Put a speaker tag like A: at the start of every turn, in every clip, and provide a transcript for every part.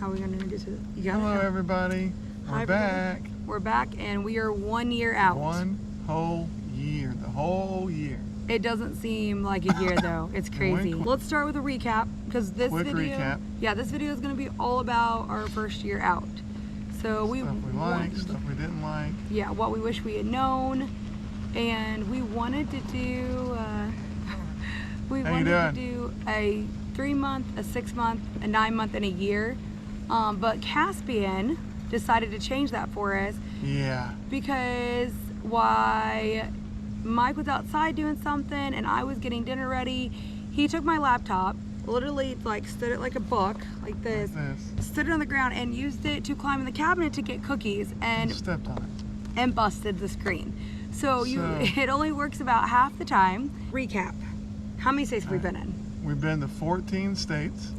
A: How are we going to introduce it? You got
B: Hello,
A: it?
B: everybody. We're back.
A: We're back, and we are 1 year out.
B: 1 whole year. The whole year.
A: It doesn't seem like a year, though. It's crazy. Let's start with a recap, because this
B: Quick
A: video...
B: recap.
A: Yeah, this video is going to be all about our first year out. So
B: Stuff we liked, stuff we didn't like.
A: Yeah, what we wish we had known. And we wanted to do... to do a 3-month, a 6-month, a 9-month, and a year. But Caspian decided to change that for us.
B: Yeah.
A: Because why Mike was outside doing something and I was getting dinner ready, he took my laptop, literally like stood it like a book, like this, stood it on the ground and used it to climb in the cabinet to get cookies and
B: stepped on it
A: and busted the screen. So it only works about half the time. Recap. How many states have we been in?
B: We've been to 14 states.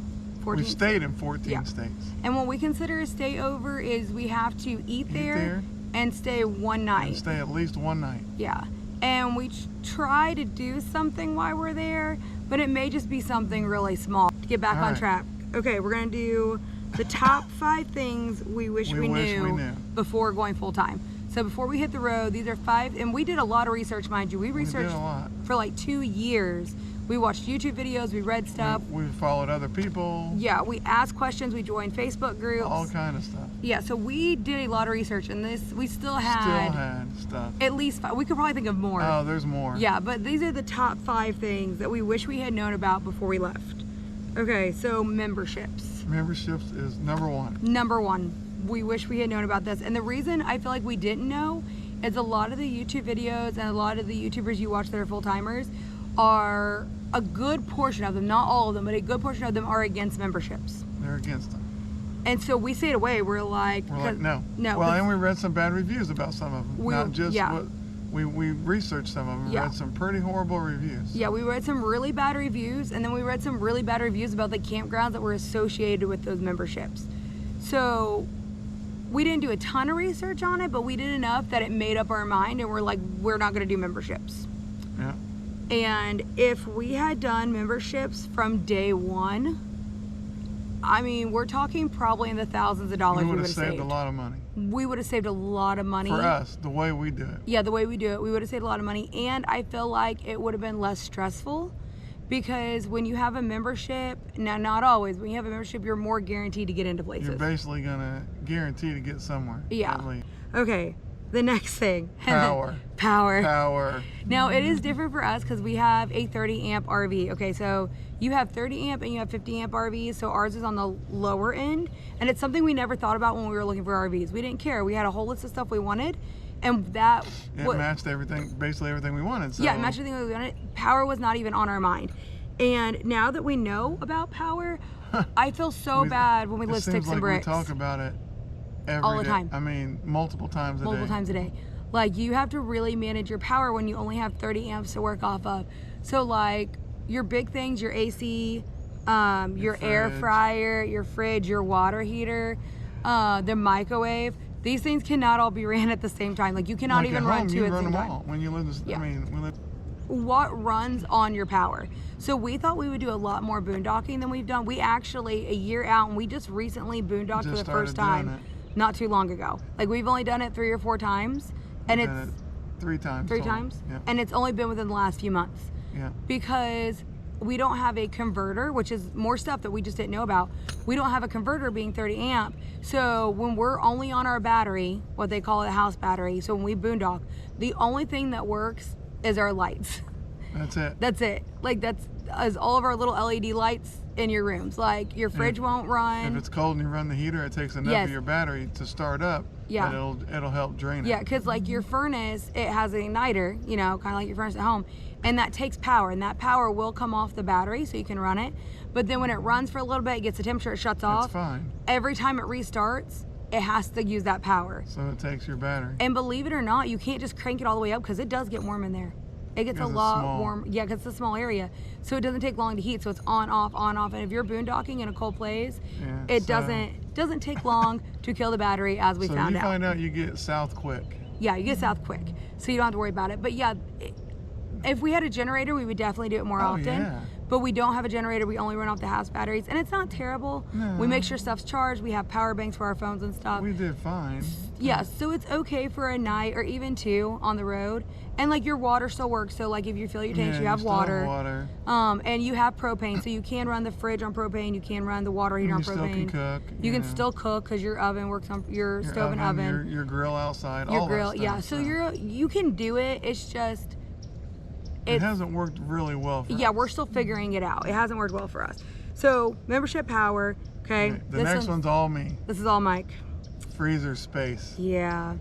A: 14
B: We've stayed in 14 states.
A: And what we consider a stay over is we have to eat there and stay one night.
B: And stay at least one night.
A: Yeah. And we try to do something while we're there, but it may just be something really small to get back on track. Okay, we're going to do the top 5 things we wish we knew before going full time. So before we hit the road, these are 5, and we did a lot of research, mind you. We researched for like 2 years. We watched YouTube videos, we read stuff.
B: We followed other people.
A: Yeah, we asked questions, we joined Facebook groups.
B: All kind of stuff.
A: Yeah, so we did a lot of research, and we still had
B: stuff.
A: At least 5. We could probably think of more.
B: Oh, there's more.
A: Yeah, but these are the top 5 things that we wish we had known about before we left. Okay, so memberships.
B: Memberships is number 1.
A: Number 1. We wish we had known about this. And the reason I feel like we didn't know is a lot of the YouTube videos and a lot of the YouTubers you watch that are full-timers are, a good portion of them, not all of them, but a good portion of them are against memberships.
B: They're against them.
A: And so we stayed away. We're like,
B: no. Well, and we read some bad reviews about some of them. Not just what we researched some of them. Read some pretty horrible reviews.
A: Yeah, we read some really bad reviews, and then we read some really bad reviews about the campgrounds that were associated with those memberships. So we didn't do a ton of research on it, but we did enough that it made up our mind, and we're like, we're not going to do memberships.
B: Yeah.
A: And if we had done memberships from day 1, I mean, we're talking probably in the thousands of dollars we would have saved.
B: A lot of money.
A: We would have saved a lot of money.
B: For us, the way we do it.
A: Yeah, the way we do it, we would have saved a lot of money. And I feel like it would have been less stressful, because when you have a membership, now not always, when you have a membership, you're more guaranteed to get into places.
B: You're basically going to guarantee to get somewhere.
A: Yeah. Okay. The next thing.
B: Power.
A: Power. Now, it is different for us because we have a 30 amp RV. Okay, so you have 30 amp and you have 50 amp RVs, so ours is on the lower end. And it's something we never thought about when we were looking for RVs. We didn't care. We had a whole list of stuff we wanted, and that...
B: It matched everything, basically everything we wanted. So.
A: Yeah, it matched everything we wanted. Power was not even on our mind. And now that we know about power, I feel so bad when we list sticks and bricks.
B: We talk about it
A: all the time.
B: I mean, multiple times a day.
A: Multiple times a day. Like, you have to really manage your power when you only have 30 amps to work off of. So, like, your big things, your AC, your air fryer, your fridge, your water heater, the microwave, these things cannot all be ran at the same time. Like, you cannot even run 2 at the same time.
B: When you live, I mean,
A: what runs on your power? So we thought we would do a lot more boondocking than we've done. We actually, a year out, and we just recently boondocked for the first time. Not too long ago. Like, we've only done it 3 or 4 times, and it's
B: 3 times.
A: 3 times, and it's only been within the last few months.
B: Yeah.
A: Because we don't have a converter, which is more stuff that we just didn't know about. We don't have a converter being 30 amp. So when we're only on our battery, what they call a house battery, so when we boondock, the only thing that works is our lights.
B: That's it.
A: That's it. Like, that's all of our little LED lights in your rooms. Like, your fridge won't run.
B: If it's cold and you run the heater, it takes enough of your battery to start up.
A: Yeah.
B: But it'll help drain it.
A: Yeah, because like your furnace, it has an igniter, you know, kind of like your furnace at home, and that takes power, and that power will come off the battery so you can run it. But then when it runs for a little bit, it gets the temperature, it shuts off.
B: It's fine.
A: Every time it restarts, it has to use that power.
B: So it takes your battery.
A: And believe it or not, you can't just crank it all the way up, because it does get warm in there. It gets a lot warm. Yeah, because it's a small area. So it doesn't take long to heat. So it's on, off, on, off. And if you're boondocking in a cold place, it doesn't take long to kill the battery, as we found out.
B: So you find out you get south quick.
A: Yeah, you get south quick. So you don't have to worry about it. But yeah, if we had a generator, we would definitely do it more often.
B: Yeah.
A: but we don't have a generator. We only run off the house batteries, and it's not terrible.
B: No.
A: We make sure stuff's charged. We have power banks for our phones and stuff.
B: We did fine.
A: Yeah, so it's okay for a night or even 2 on the road. And like your water still works. So like if you fill your tanks, you have water. And you have propane, so you can run the fridge on propane. You can run the water heater on propane.
B: You still can cook.
A: You can still cook because your oven works on your stove and oven.
B: Your grill outside.
A: Your
B: all
A: grill,
B: that stuff,
A: yeah. So you can do it. It's just
B: it hasn't worked really well for us.
A: Yeah, we're still figuring it out. It hasn't worked well for us. So membership power. Okay.
B: The next one's all me.
A: This is all Mike.
B: Freezer space.
A: Yeah.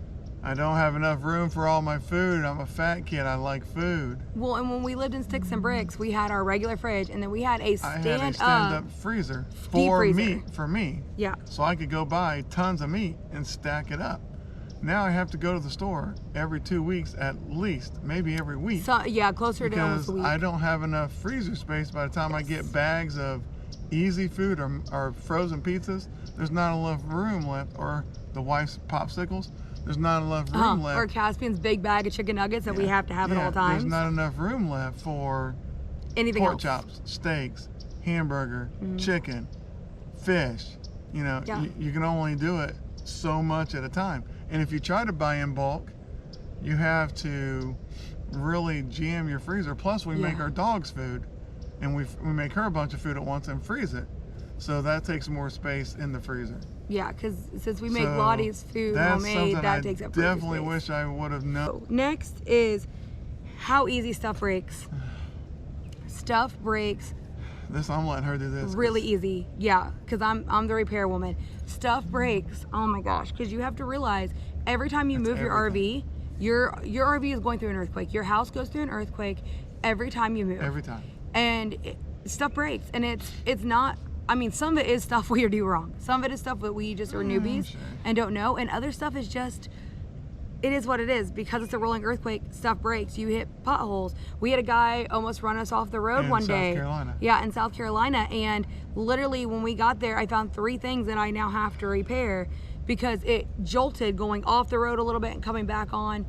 B: I don't have enough room for all my food. I'm a fat kid. I like food.
A: Well, and when we lived in Sticks and Bricks, we had our regular fridge, and then we had a
B: stand-up freezer for meat for me.
A: Yeah.
B: So I could go buy tons of meat and stack it up. Now I have to go to the store every 2 weeks at least, maybe every week.
A: So yeah, closer to almost a week.
B: I don't have enough freezer space. By the time I get bags of easy food or frozen pizzas, there's not enough room left. Or the wife's popsicles. There's not enough room left.
A: Or Caspian's big bag of chicken nuggets that we have to have at all times.
B: There's not enough room left for
A: anything
B: pork
A: else.
B: chops, steaks, hamburger, chicken, fish. You know, you can only do it so much at a time. And if you try to buy in bulk, you have to really jam your freezer. Plus, we make our dog's food, and we make her a bunch of food at once and freeze it. So that takes more space in the freezer.
A: Yeah, because since we make Lottie's food homemade, that takes up freezer
B: definitely
A: space.
B: wish I would have known.
A: Next is how easy stuff breaks. Stuff breaks.
B: This, I'm letting her do this.
A: Really easy. Yeah, because I'm the repair woman. Stuff breaks. Oh my gosh, because you have to realize every time you move your RV, your RV is going through an earthquake. Your house goes through an earthquake every time you move.
B: Every time.
A: And stuff breaks, and it's not. I mean, some of it is stuff we do wrong. Some of it is stuff that we just are newbies and don't know, and other stuff is just, it is what it is. Because it's a rolling earthquake, stuff breaks. You hit potholes. We had a guy almost run us off the road one day.
B: In South Carolina.
A: Yeah, in South Carolina, and literally when we got there, I found 3 things that I now have to repair because it jolted going off the road a little bit and coming back on.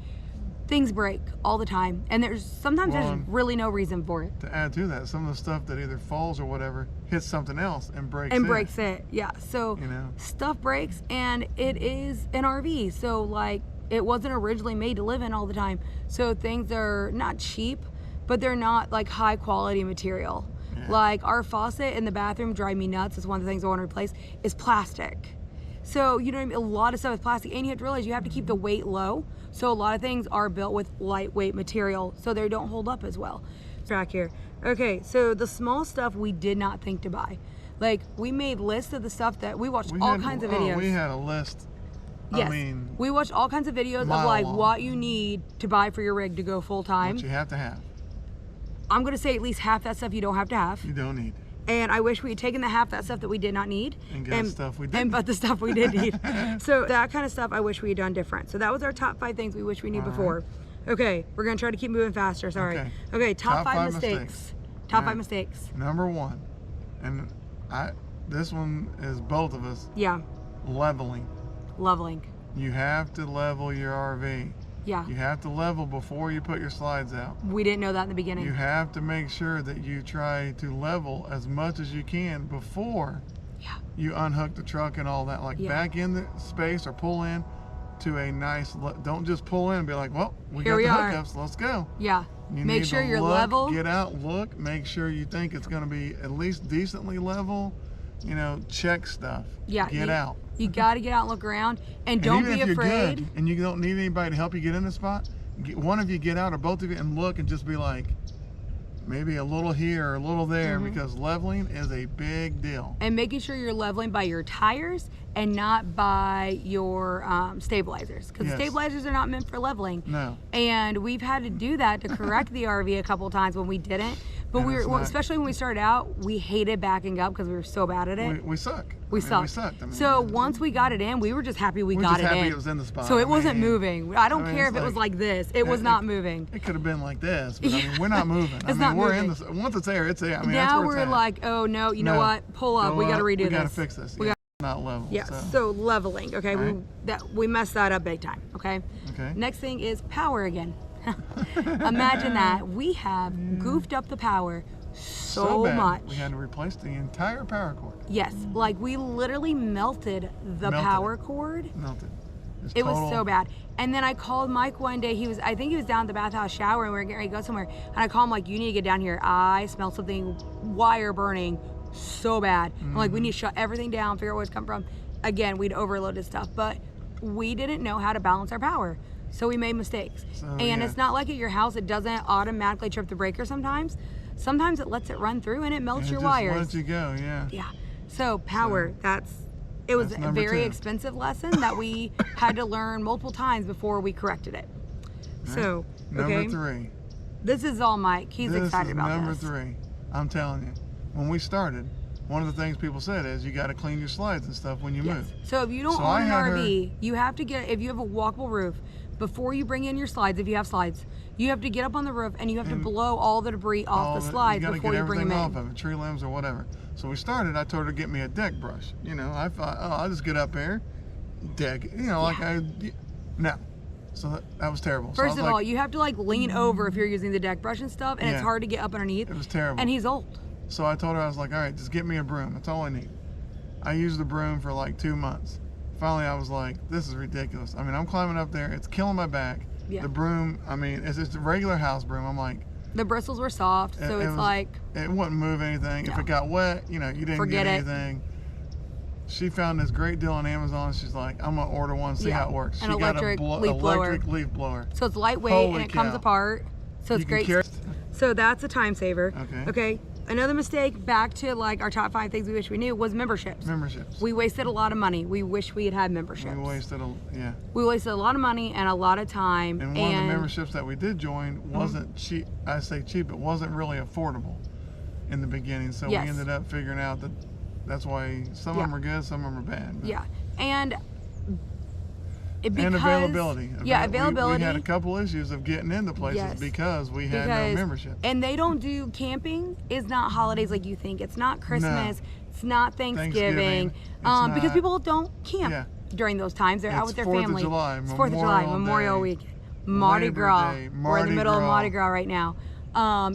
A: Things break all the time, and sometimes there's really no reason for it.
B: To add to that, some of the stuff that either falls or whatever hits something else and breaks
A: it. Yeah, so stuff breaks, and it is an RV, so like it wasn't originally made to live in all the time. So things are not cheap, but they're not like high quality material. Like our faucet in the bathroom drive me nuts. It's one of the things I want to replace is plastic. So you know what I mean? A lot of stuff is plastic, and you have to realize you have to keep the weight low. So a lot of things are built with lightweight material, so they don't hold up as well. Back here. Okay, so the small stuff we did not think to buy. Like we made lists of the stuff that we watched all kinds of videos.
B: We had a list.
A: Yes.
B: I mean,
A: we watched all kinds of videos of like what you need to buy for your rig to go full time.
B: What you have to have.
A: I'm gonna say at least half that stuff you don't have to have.
B: You don't need.
A: And I wish we had taken the half that stuff that we did not need
B: and stuff we did
A: but the stuff we did need. So that kind of stuff I wish we had done different. So that was our top 5 things we wish we knew before. Okay, we're gonna try to keep moving faster. Sorry. Okay, top 5 mistakes. Top 5 mistakes.
B: Number 1, and this one is both of us.
A: Yeah.
B: Leveling.
A: Leveling.
B: You have to level your RV.
A: Yeah.
B: You have to level before you put your slides out.
A: We didn't know that in the beginning.
B: You have to make sure that you try to level as much as you can before you unhook the truck and all that. Like back in the space or pull in to a nice, don't just pull in and be like, well, we got the hookups, let's go.
A: Yeah.
B: You
A: make sure you're level.
B: Get out, look, make sure you think it's going to be at least decently level. You know, check stuff.
A: Yeah.
B: Get out.
A: You got to get out and look around, and don't be afraid.
B: Good, and you don't need anybody to help you get in the spot. One of you get out, or both of you, and look, and just be like, maybe a little here or a little there, because leveling is a big deal.
A: And making sure you're leveling by your tires and not by your stabilizers, because stabilizers are not meant for leveling.
B: No.
A: And we've had to do that to correct the RV a couple times when we didn't. But especially when we started out, we hated backing up because we were so bad at it.
B: We suck.
A: We sucked.
B: I mean,
A: so once we got it in, we were just happy we got it in.
B: It was in the spot.
A: So it wasn't moving. I don't care if it was like this. It was not moving.
B: It could have been like this, but I mean, we're not moving.
A: It's not moving.
B: Once it's there, it's there. I mean,
A: now we're like, oh no, you know what? Pull up. We got to redo this.
B: We got to fix this. Not level.
A: Yeah. So leveling. Okay. We messed that up big time. Okay.
B: Okay.
A: Next thing is power again. Imagine that we have goofed up the power so
B: bad,
A: much.
B: we had to replace the entire power cord.
A: Yes, like we literally melted the power cord.
B: Melted.
A: It was so bad. And then I called Mike one day. I think he was down at the bathhouse shower and we were getting ready to go somewhere. And I called him like, you need to get down here. I smell something, wire burning so bad. I'm like, we need to shut everything down, figure out where it's come from. Again, we'd overloaded stuff, but we didn't know how to balance our power. So we made mistakes. And it's not like at your house, it doesn't automatically trip the breaker sometimes. Sometimes it lets it run through and it melts your wires.
B: It just lets you go, yeah.
A: Yeah. So power, it was a very expensive lesson that we had to learn multiple times before we corrected it.
B: Right.
A: So,
B: Number 3.
A: This is all Mike. He's excited about this.
B: Number 3. I'm telling you, when we started, one of the things people said is you got to clean your slides and stuff when you move.
A: So if you don't own an RV, you have to if you have a walkable roof, before you bring in your slides, if you have slides, you have to get up on the roof and you have to blow all the debris off the slides before you bring them in.
B: Off of it, tree limbs or whatever. So we started, I told her to get me a deck brush. You know, I thought, oh, I'll just get up there, deck, you know, no. So that was terrible.
A: First of all, you have to like lean over if you're using the deck brush and stuff, and it's hard to get up underneath.
B: It was terrible.
A: And he's old.
B: So I told her, I was like, all right, just get me a broom. That's all I need. I used the broom for like 2 months. Finally, I was like, this is ridiculous. I mean, I'm climbing up there. It's killing my back. Yeah. The broom, I mean, it's just a regular house broom. I'm like...
A: The bristles were soft, so it's like...
B: It wouldn't move anything. No. If it got wet, you know, you didn't get anything. She found this great deal on Amazon. She's like, I'm going to order one, see how it works.
A: An electric leaf blower. So it's lightweight and it comes apart. So it's great. So that's a time saver. Okay. Another mistake, back to like our top 5 things we wish we knew, was memberships. We wasted a lot of money. We wish we had memberships.
B: We wasted
A: a lot of money and a lot of time.
B: And one of the memberships that we did join wasn't cheap. I say cheap, it wasn't really affordable in the beginning. So we ended up figuring out that that's why some of them are good, some of them are bad.
A: Yeah. And
B: availability.
A: Availability.
B: We had a couple issues of getting into places because we had no membership.
A: And they don't do camping is not holidays like you think. It's not Christmas. No. It's not Thanksgiving. Because people don't camp during those times. They're out with their family. It's 4th of July, Memorial Weekend, Mardi Gras. We're in the middle of Mardi Gras right now.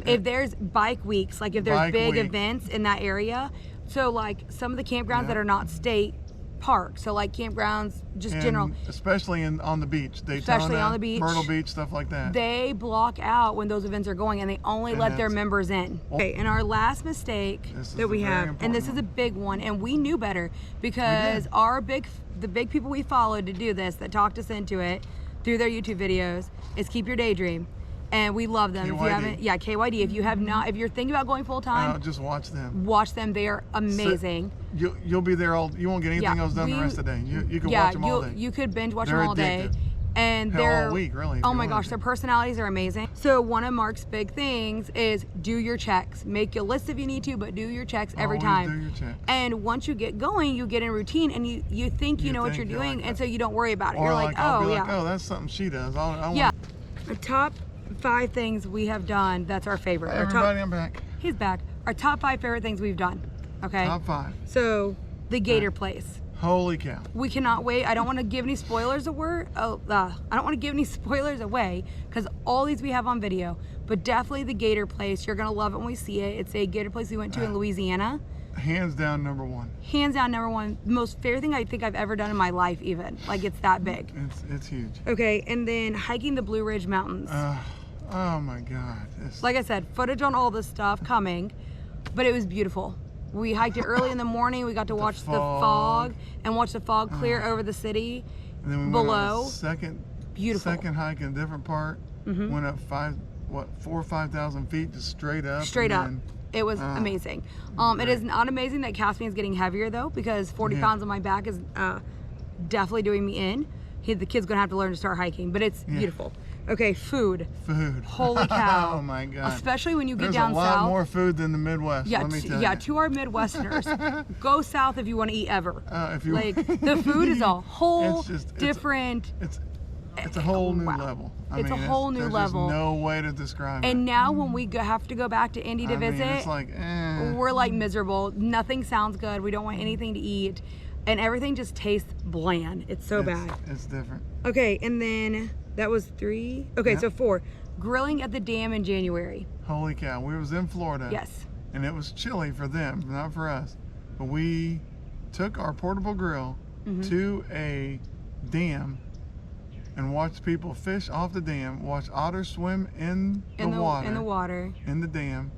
A: If there's bike weeks, like if there's big events in that area, so like some of the campgrounds that are not state park, so like campgrounds, just general,
B: especially on the beach, Daytona, Myrtle Beach, stuff like that,
A: they block out when those events are going and they only let their members in. Okay, and our last mistake that we have, and this is a big one, and we knew better because the big people we followed to do this, that talked us into it through their YouTube videos, is Keep Your Daydream. And we love them.
B: KYD.
A: If you haven't, KYD. If you have not, if you're thinking about going full time,
B: just watch them.
A: Watch them. They are amazing.
B: So you'll be there all. You won't get anything else done the rest of the day. You can watch them all day.
A: You could binge watch them all day. And they're
B: all week, really.
A: Oh my gosh, their personalities are amazing. So one of Mark's big things is do your checks. Make a list if you need to, but do your checks every time.
B: Do your checks.
A: And once you get going, you get in routine, and you think you know what you're doing, and so you don't worry about it. You're like,
B: oh, that's something she does.
A: The top 5 things we have done that's our favorite.
B: Everybody, I'm back.
A: He's back. Our top 5 favorite things we've done. Okay.
B: Top 5.
A: So the Gator Place.
B: Holy cow.
A: We cannot wait. I don't want to give any spoilers away. I don't want to give any spoilers away because all these we have on video. But definitely the Gator Place. You're gonna love it when we see it. It's a Gator Place we went to in Louisiana.
B: Hands down, number 1.
A: Hands down, number 1. The most favorite thing I think I've ever done in my life, even. Like, it's that big.
B: It's huge.
A: Okay, and then hiking the Blue Ridge Mountains.
B: Oh my God.
A: Like I said, footage on all this stuff coming, but it was beautiful. We hiked it early in the morning. We got to watch the fog and watch the fog clear over the city.
B: And then we
A: below.
B: Went on a second hike in a different part. Went up 4,000 or 5,000 feet just straight up.
A: It was amazing. It is not amazing that Caspian's getting heavier though, because 40 pounds on my back is definitely doing me in. The kid's gonna have to learn to start hiking, but it's beautiful. Okay, food. Holy cow.
B: Oh my God.
A: Especially when you get down south.
B: There's a lot more food than the Midwest, let me tell you.
A: To our Midwesterners, go south if you want to eat ever.
B: If you
A: the food is a whole different.
B: It's a whole new level.
A: It's a whole new level.
B: There's no way to describe it.
A: And now when we have to go back to Indy to visit,
B: it's like,
A: we're like miserable. Nothing sounds good. We don't want anything to eat. And everything just tastes bland. It's so bad.
B: It's different.
A: Okay, and then that was 3. Okay, so 4. Grilling at the dam in January.
B: Holy cow. We was in Florida.
A: Yes.
B: And it was chilly for them, not for us. But we took our portable grill to a dam and watched people fish off the dam, watch otters swim in the water, in the dam,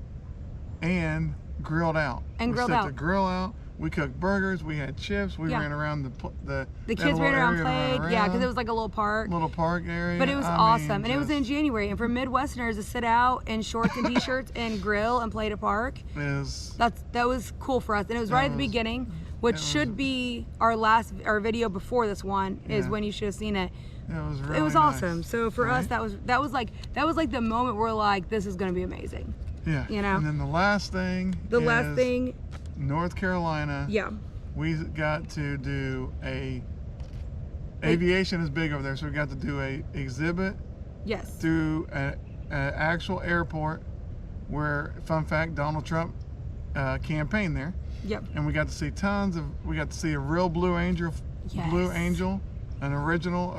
B: and grilled out.
A: And grilled
B: set
A: out.
B: the grill out. We cooked burgers. We had chips. We ran around the
A: kids ran around, played. Yeah, because it was like a little park.
B: Little park area.
A: But it was awesome, and it was in January. And for Midwesterners to sit out in shorts and t-shirts and grill and play at a park, that was cool for us. And it was right at the beginning, which should be our video before this one is when you should have seen it.
B: It was
A: awesome.
B: Nice.
A: So for us, that was like the moment we're like, this is going to be amazing.
B: Yeah.
A: You know.
B: And then the last thing. North Carolina.
A: Yeah.
B: We got to do aviation is big over there, so we got to do a exhibit. Yes. Through an actual airport where, fun fact, Donald Trump campaigned there. Yep. And we got to see we got to see a real Blue Angel. Yes. Blue Angel, an original,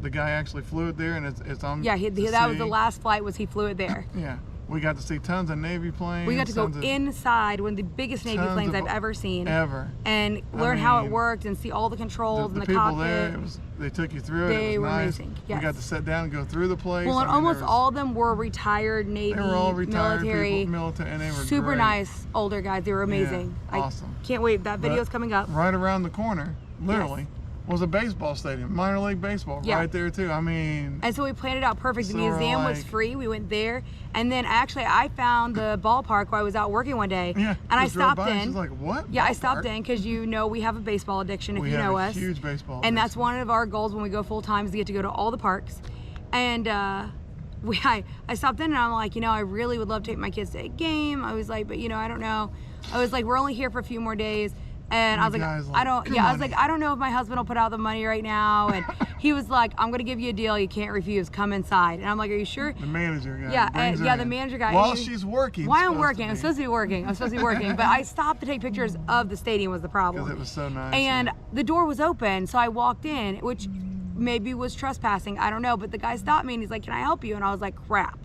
B: the guy actually flew it there, and it's on. Yeah, that was the last flight. He flew it there. Yeah. We got to see tons of Navy planes. We got to go inside one of the biggest Navy planes I've ever seen. And learn how it worked and see all the controls and the people
A: cockpit.
B: There, they took you through it. It was nice. Amazing. Yes. We got to sit down and go through the place.
A: Well, and almost all of them were retired Navy,
B: they were all retired
A: military,
B: and they were
A: super
B: great. Nice
A: older guys. They were amazing.
B: Yeah, awesome.
A: I can't wait. That video's coming up.
B: Right around the corner, literally. Yes. Was a baseball stadium, minor league baseball, right there too. I mean, and so we planned it out perfect. The museum was free. We went there, and then actually I found the ballpark while I was out working one day. Yeah, and I stopped in. She's like, what? Yeah, I stopped in because we have a baseball addiction. If you know us, huge baseball. And that's one of our goals when we go full time is to get to go to all the parks. And I stopped in and I'm like, I really would love to take my kids to a game. I was like, but I don't know. I was like, we're only here for a few more days. And I was like, I don't know if my husband will put out the money right now. And he was like, I'm gonna give you a deal you can't refuse. Come inside. And I'm like, are you sure? The manager guy.
A: Yeah, the manager guy.
B: While she's working.
A: While I'm working, I'm supposed to be working. But I stopped to take pictures of the stadium was the problem.
B: Because it was so nice.
A: And the door was open, so I walked in, which maybe was trespassing. I don't know. But the guy stopped me and he's like, can I help you? And I was like, crap.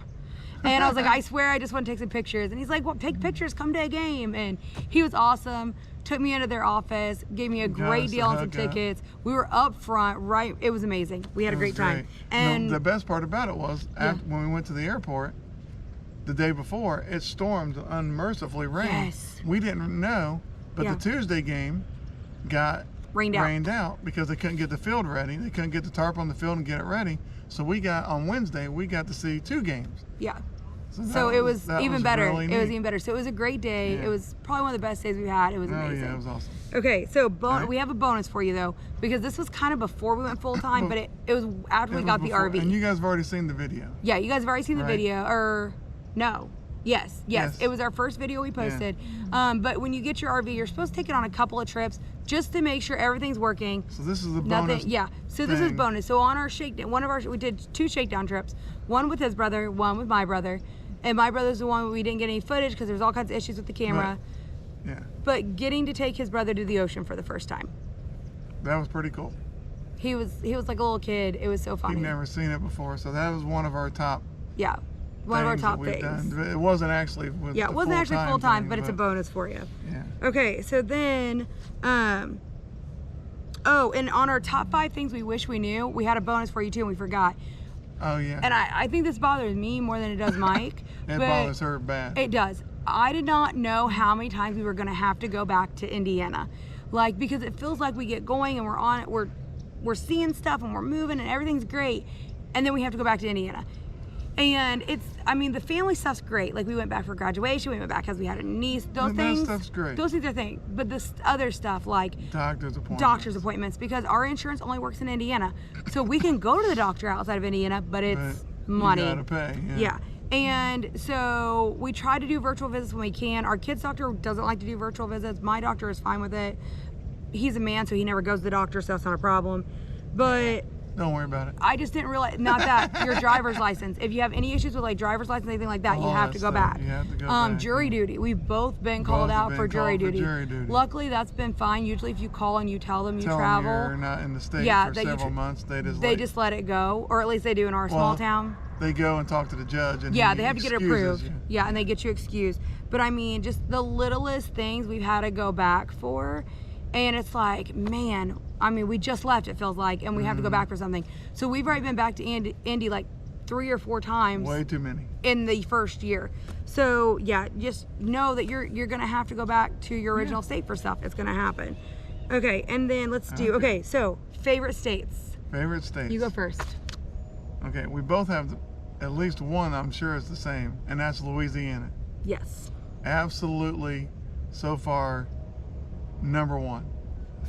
A: And I was like, I swear I just want to take some pictures. And he's like, well, take pictures, come to a game. And he was awesome. Took me into their office, gave me a great deal on some tickets. We were up front, right? It was amazing. We had a great time. And
B: the best part about it was when we went to the airport the day before, it stormed unmercifully rained. Yes. We didn't know, but the Tuesday game got rained out because they couldn't get the field ready. They couldn't get the tarp on the field and get it ready. So on Wednesday, we got to see 2 games. Yeah.
A: So it was even better. Really it was even better. So it was a great day. Yeah. It was probably one of the best days we've had. It was amazing.
B: Yeah, it was awesome.
A: Okay, so we have a bonus for you though, because this was kind of before we went full time, but it was after we got the RV.
B: And you guys have already seen the video.
A: Yeah, you guys have already seen the video, or no? Yes. It was our first video we posted. Yeah. But when you get your RV, you're supposed to take it on a couple of trips just to make sure everything's working.
B: So this is the bonus.
A: So this is bonus. So on our shakedown, we did 2 shakedown trips, one with his brother, one with my brother. And my brother's the one where we didn't get any footage because there's all kinds of issues with the camera. But getting to take his brother to the ocean for the first time.
B: That was pretty cool.
A: He was like a little kid. It was so funny.
B: He'd never seen it before, so that was one of our top.
A: Yeah, one of our top things.
B: It wasn't actually.
A: It wasn't actually full time, but it's a bonus for you. Yeah. Okay, so then, and on our top 5 things we wish we knew, we had a bonus for you too, and we forgot.
B: Oh yeah.
A: And I think this bothers me more than it does Mike.
B: It bothers her bad.
A: It does. I did not know how many times we were going to have to go back to Indiana, because it feels like we get going and we're on it, we're seeing stuff and we're moving and everything's great, and then we have to go back to Indiana. And the family stuff's great. Like we went back for graduation, we went back because we had a niece. Those
B: stuff's great.
A: Those things are things. But this other stuff like
B: doctor's appointments,
A: because our insurance only works in Indiana, so we can go to the doctor outside of Indiana, but it's money.
B: You gotta pay.
A: Yeah. And so we try to do virtual visits when we can. Our kid's doctor doesn't like to do virtual visits. My doctor is fine with it. He's a man, so he never goes to the doctor, so that's not a problem. But
B: don't worry about it.
A: I just didn't realize, not that, your driver's license. If you have any issues with like driver's license, anything like that, you have to go back.
B: You have to go back.
A: Jury duty. We've both been called out for jury duty. Luckily, that's been fine. Usually if you call and you tell them you travel.
B: You're not in the state for several months, they just let it go.
A: Or at least they do in our small town.
B: they go and talk to the judge, and
A: yeah, they have to get it approved.
B: you.
A: Yeah, and they get you excused. But I mean, just the littlest things we've had to go back for, and it's like, man, I mean, we just left, it feels like, and we have to go back for something. So we've already been back to Indy like 3 or 4 times.
B: Way too many.
A: In the first year. So yeah, just know that you're gonna have to go back to your original state for stuff. It's gonna happen. Okay, and then let's do, okay, so favorite states.
B: Favorite states.
A: You go first.
B: Okay, we both have at least one I'm sure is the same, and that's Louisiana.
A: Yes.
B: Absolutely, so far, number one.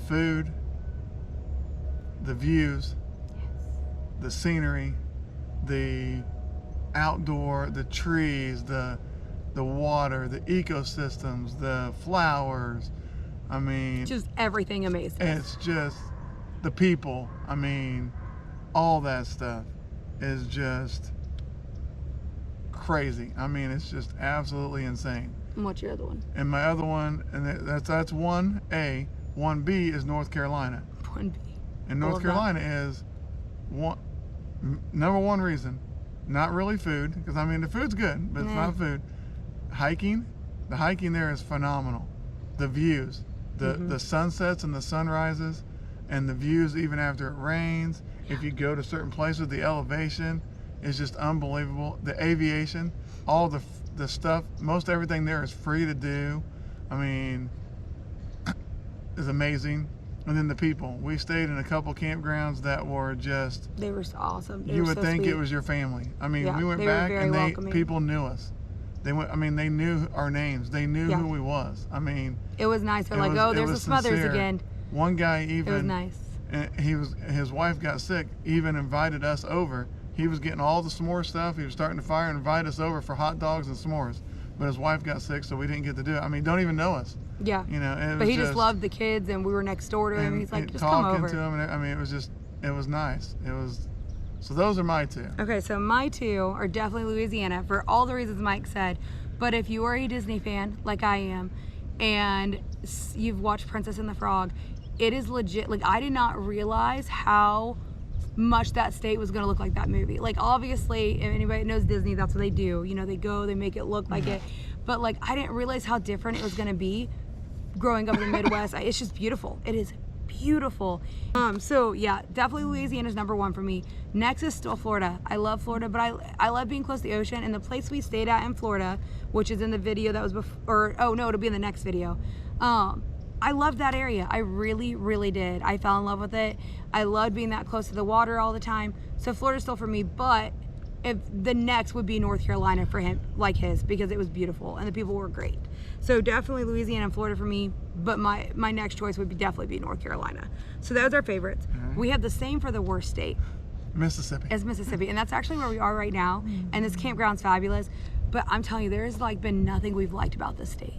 B: Food, the views, the scenery, the outdoor, the trees, the water, the ecosystems, the flowers. I mean,
A: just everything amazing.
B: It's just the people. I mean, all that stuff is just crazy. I mean, it's just absolutely insane.
A: And what's your other one?
B: And my other one, and that's 1A. 1B is North Carolina.
A: 1B.
B: And North Carolina is number one reason, not really food, because I mean the food's good, but it's not food. Hiking, the hiking there is phenomenal. The views, the sunsets and the sunrises, and the views even after it rains. If you go to certain places, the elevation is just unbelievable. The aviation, all the stuff, most everything there is free to do. I mean, is amazing. And then the people. We stayed in a couple campgrounds that were just...
A: They were awesome.
B: You would think it was your family. I mean, we went back and people knew us. They went. I mean, they knew our names. They knew who we was. I mean,
A: it was nice. They're like, oh, there's the Smothers again.
B: One guy even.
A: It was nice.
B: And his wife got sick. Even invited us over. He was getting all the s'more stuff. He was starting the fire and invite us over for hot dogs and s'mores. But his wife got sick, so we didn't get to do it. I mean, don't even know us.
A: Yeah.
B: You know,
A: but he just loved the kids, and we were next door to him. He's like, just come over.
B: Talking to him, and I mean, it was nice. It was. So those are my two.
A: Okay, so my two are definitely Louisiana for all the reasons Mike said. But if you are a Disney fan, like I am, and you've watched Princess and the Frog, it is legit. Like, I did not realize how much that state was going to look like that movie. Like, obviously, if anybody knows Disney, that's what they do. You know, they go, they make it look like it. But, like, I didn't realize how different it was going to be growing up in the Midwest. It's just beautiful. It is beautiful. So yeah, definitely Louisiana's number one for me. Next is still Florida. I love Florida, but I love being close to the ocean, and the place we stayed at in Florida, which is in the video that was before, or oh no, it'll be in the next video. I loved that area. I really, really did. I fell in love with it. I loved being that close to the water all the time. So Florida's still for me, but if the next would be North Carolina for him, like his, because it was beautiful and the people were great. So definitely Louisiana and Florida for me, but my next choice would definitely be North Carolina. So that was our favorites. We have the same for the worst state.
B: Mississippi.
A: It's Mississippi, and that's actually where we are right now, and this campground's fabulous, but I'm telling you, there's like been nothing we've liked about this state.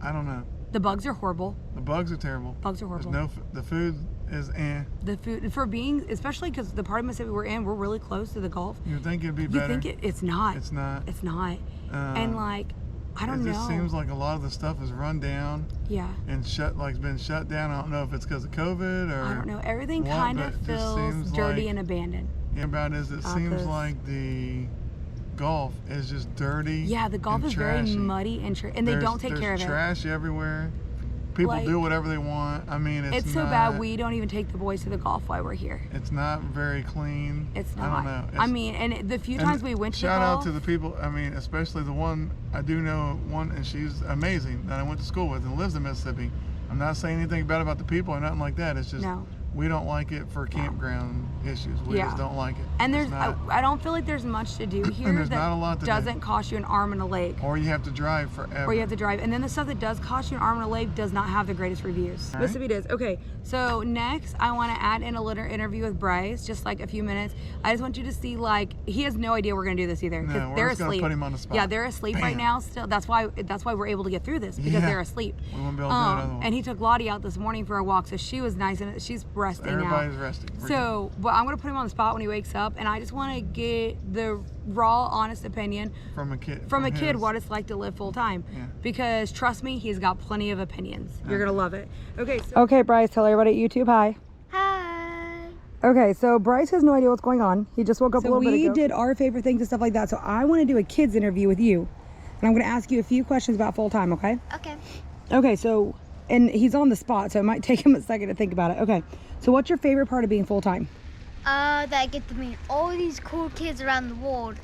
B: I don't know.
A: The bugs are horrible.
B: The bugs are terrible.
A: Bugs are horrible.
B: The food is
A: The food, for being, especially because the part of Mississippi we're in, we're really close to the Gulf.
B: You would think it'd be better.
A: You think it's not.
B: It's not.
A: It's not. And like, I don't know.
B: It just seems like a lot of the stuff is run down.
A: Yeah.
B: And been shut down. I don't know if it's because of COVID or.
A: I don't know. Everything kind of feels dirty and abandoned.
B: Yeah, about it seems like the Gulf is just dirty.
A: Yeah, the Gulf is very muddy and they don't take care of it.
B: There's trash everywhere. People do whatever they want. I mean, it's
A: so bad we don't even take the boys to the Gulf while we're here.
B: It's not very clean.
A: It's not.
B: I don't know.
A: I mean, and the few times we went to the Gulf.
B: Shout out to the people. I mean, especially the one I do know one, and she's amazing that I went to school with and lives in Mississippi. I'm not saying anything bad about the people or nothing like that. It's just we don't like it for campground issues. We just don't like it.
A: And I don't feel like there's much to do here
B: and there's not a lot to
A: doesn't cost you an arm and a leg.
B: Or you have to drive forever.
A: Or you have to drive. And then the stuff that does cost you an arm and a leg does not have the greatest reviews.
B: Right.
A: Mississippi does. Okay, so next I want to add in a little interview with Bryce, just like a few minutes. I just want you to see, like, he has no idea we're going to do this either.
B: No,
A: they're
B: just
A: asleep.
B: Put him on the spot.
A: Yeah, they're asleep right now still. That's why we're able to get through this, because they're asleep.
B: We won't be able to do it otherwise.
A: And he took Lottie out this morning for a walk, so she was nice, and she's resting
B: Everybody's
A: now.
B: resting.
A: So, but I'm going to put him on the spot when he wakes up, and I just want to get the raw, honest opinion
B: from a kid.
A: From a kid, what it's like to live full time.
B: Yeah.
A: Because trust me, he's got plenty of opinions. You're going to love it. Okay, Bryce, tell everybody at YouTube hi.
C: Hi.
A: Okay, so Bryce has no idea what's going on. He just woke up a little bit ago. We did our favorite things and stuff like that. So I want to do a kids interview with you. And I'm going to ask you a few questions about full-time, okay?
C: Okay.
A: Okay, so, and he's on the spot, so it might take him a second to think about it. Okay, so what's your favorite part of being full-time?
C: That I get to meet all these cool kids around the world.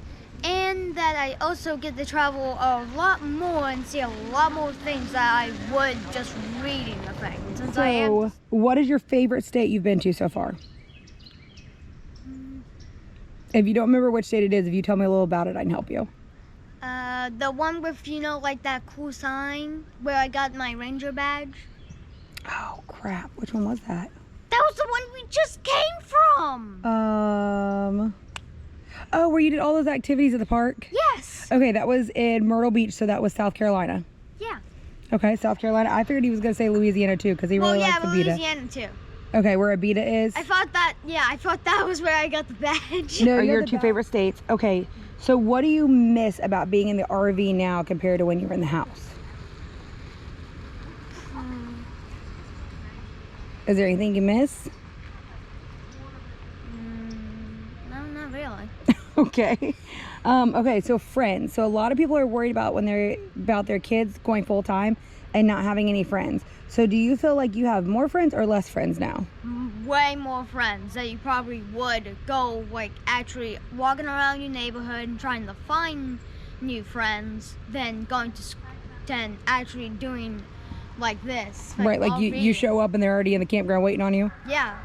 C: And that I also get to travel a lot more and see a lot more things that I would just reading the thing. Since I am...
A: what is your favorite state you've been to so far? If you don't remember which state it is, if you tell me a little about it, I can help you.
C: The one with, you know, like that cool sign where I got my ranger badge.
A: Oh, crap. Which one was that?
C: That was the one we just came from.
A: Oh, where you did all those activities at the park?
C: Yes.
A: Okay, that was in Myrtle Beach, so that was South Carolina.
C: Yeah.
A: Okay, South Carolina. I figured he was going to say Louisiana too, because he really likes the Abita.
C: Louisiana too.
A: Okay, where Abita is?
C: I thought that was where I got the badge.
A: No, your two favorite states. Okay, so what do you miss about being in the RV now compared to when you were in the house? Is there anything you miss?
C: No, not really.
A: Okay. Okay, so friends. So a lot of people are worried about when they're about their kids going full time and not having any friends. So do you feel like you have more friends or less friends now?
C: Way more friends that you probably would go like actually walking around your neighborhood and trying to find new friends than going to than actually doing like this. Like
A: right, like you show up and they're already in the campground waiting on you?
C: Yeah.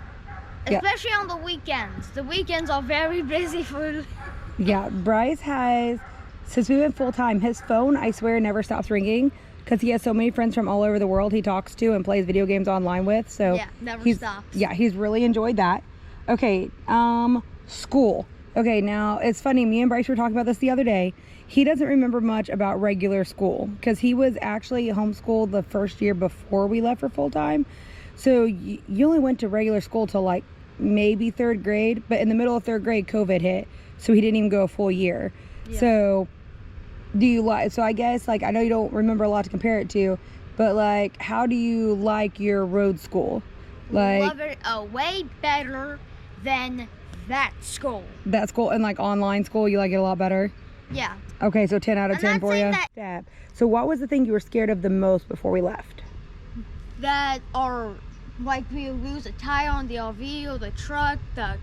C: Especially on the weekends. The weekends are very busy for...
A: Yeah, Bryce has, since we went full time, his phone, I swear, never stops ringing because he has so many friends from all over the world he talks to and plays video games online with. So
C: yeah, never stops.
A: Yeah, he's really enjoyed that. Okay, school. Okay, now it's funny, me and Bryce were talking about this the other day. He doesn't remember much about regular school because he was actually homeschooled the first year before we left for full time. So you only went to regular school till like maybe 3rd grade, but in the middle of 3rd grade, COVID hit. So he didn't even go a full year. Yeah. So do you like, so I guess like, I know you don't remember a lot to compare it to, but like, how do you like your road school? Like,
C: love it way better than that school.
A: That school and like online school, you like it a lot better?
C: Yeah.
A: Okay, so 10 out of 10 for you. Dad. So what was the thing you were scared of the most before we left?
C: That or like we would lose a tire on the RV or the truck, the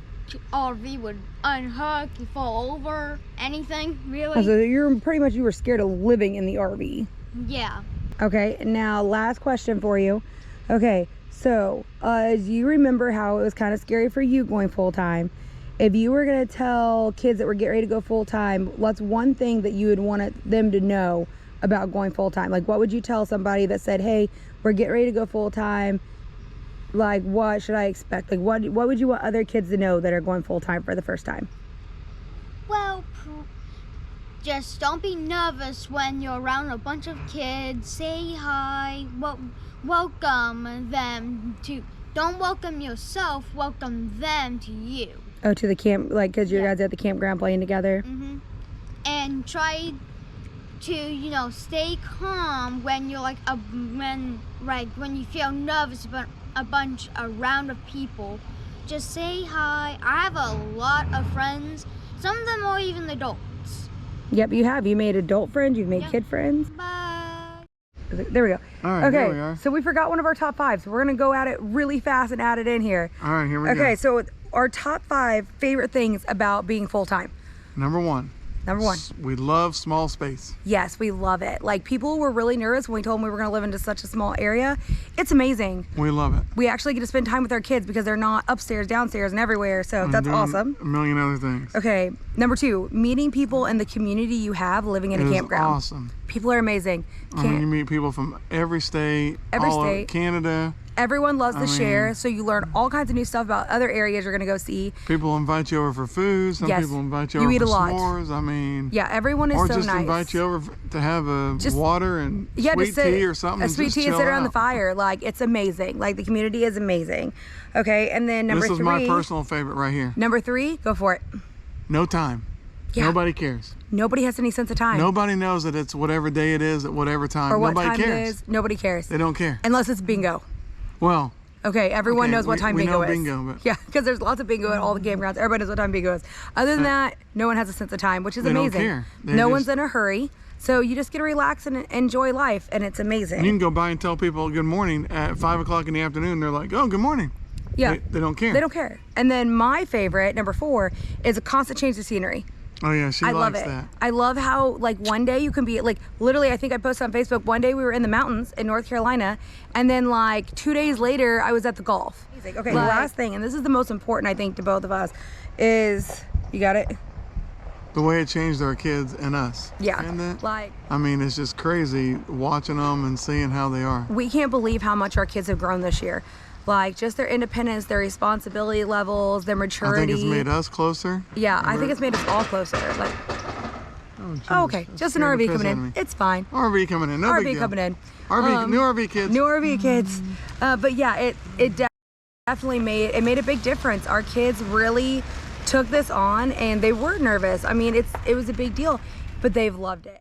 C: RV would unhook, you fall over, anything really.
A: Oh, so you're pretty much, you were scared of living in the RV.
C: Yeah.
A: Okay, now last question for you. Okay, so do you remember how it was kind of scary for you going full time? If you were gonna tell kids that were getting ready to go full time, what's one thing that you would want them to know about going full time? Like, what would you tell somebody that said, hey, we're getting ready to go full time, like what should I expect? Like what would you want other kids to know that are going full time for the first time?
C: Well, just don't be nervous when you're around a bunch of kids. Say hi, welcome them to, don't welcome yourself, welcome them to you.
A: Oh, to the camp, like because your guys at the campground playing together?
C: Mm-hmm. And try to, you know, stay calm when you're like when you feel nervous about a bunch around of people. Just say hi. I have a lot of friends. Some of them are even adults.
A: Yep, you have. You made adult friends. You've made kid friends.
C: Bye.
A: There we go.
B: All right,
A: okay,
B: here we are.
A: So we forgot one of our top 5. So we're gonna go at it really fast and add it in here.
B: All right, here we go.
A: Okay, so our top 5 favorite things about being full time.
B: Number 1. We love small space.
A: Yes, we love it. Like, people were really nervous when we told them we were going to live into such a small area. It's amazing.
B: We love it.
A: We actually get to spend time with our kids because they're not upstairs, downstairs, and everywhere. So that's awesome.
B: A million other things.
A: Okay, number 2, meeting people in the community you have living in a campground.
B: Awesome.
A: People are amazing.
B: I mean, you meet people from every state, all of Canada.
A: Everyone loves to share, so you learn all kinds of new stuff about other areas you're going to go see.
B: People invite you over for food. Some people invite you over for s'mores. I mean,
A: yeah, everyone is so nice.
B: Or just invite you over to have a water and sweet tea or something.
A: A sweet tea and sit around the fire. Like, it's amazing. Like, the community is amazing. Okay, and then number 3.
B: This is my personal favorite right here.
A: Number 3, go for it.
B: No time. Yeah. Nobody cares.
A: Nobody has any sense of time.
B: Nobody knows that it's whatever day it is at whatever time.
A: Or what
B: Nobody
A: time
B: cares.
A: it is. Nobody cares.
B: They don't care.
A: Unless it's bingo.
B: Well,
A: Okay, everyone knows what time bingo is.
B: We know bingo, but
A: yeah, because there's lots of bingo at all the campgrounds. Everybody knows what time bingo is. Other than that, no one has a sense of time, which is amazing.
B: They don't care.
A: No one's in a hurry. So you just get to relax and enjoy life, and it's amazing.
B: And you can go by and tell people good morning at 5 o'clock in the afternoon. They're like, oh, good morning.
A: Yeah.
B: They don't care.
A: They don't care. And then my favorite, number 4, is a constant change of scenery.
B: Oh yeah, she likes that.
A: I love it. I love how, like, one day you can be, like, literally, I think I posted on Facebook, one day we were in the mountains in North Carolina, and then, like, 2 days later, I was at the Gulf. Okay, the last thing, and this is the most important, I think, to both of us, is, you got it?
B: The way it changed our kids and us.
A: Yeah.
B: And that,
A: like,
B: I mean, it's just crazy watching them and seeing how they are.
A: We can't believe how much our kids have grown this year. Like, just their independence, their responsibility levels, their maturity.
B: I think it's made us closer.
A: Yeah, I think it's made us all closer. Like, oh, okay, just an RV coming in. It's fine.
B: RV coming in, no big deal.
A: RV coming in.
B: RV, new RV kids.
A: New RV kids. But yeah, it definitely made a big difference. Our kids really took this on, and they were nervous. I mean, it was a big deal, but they've loved it.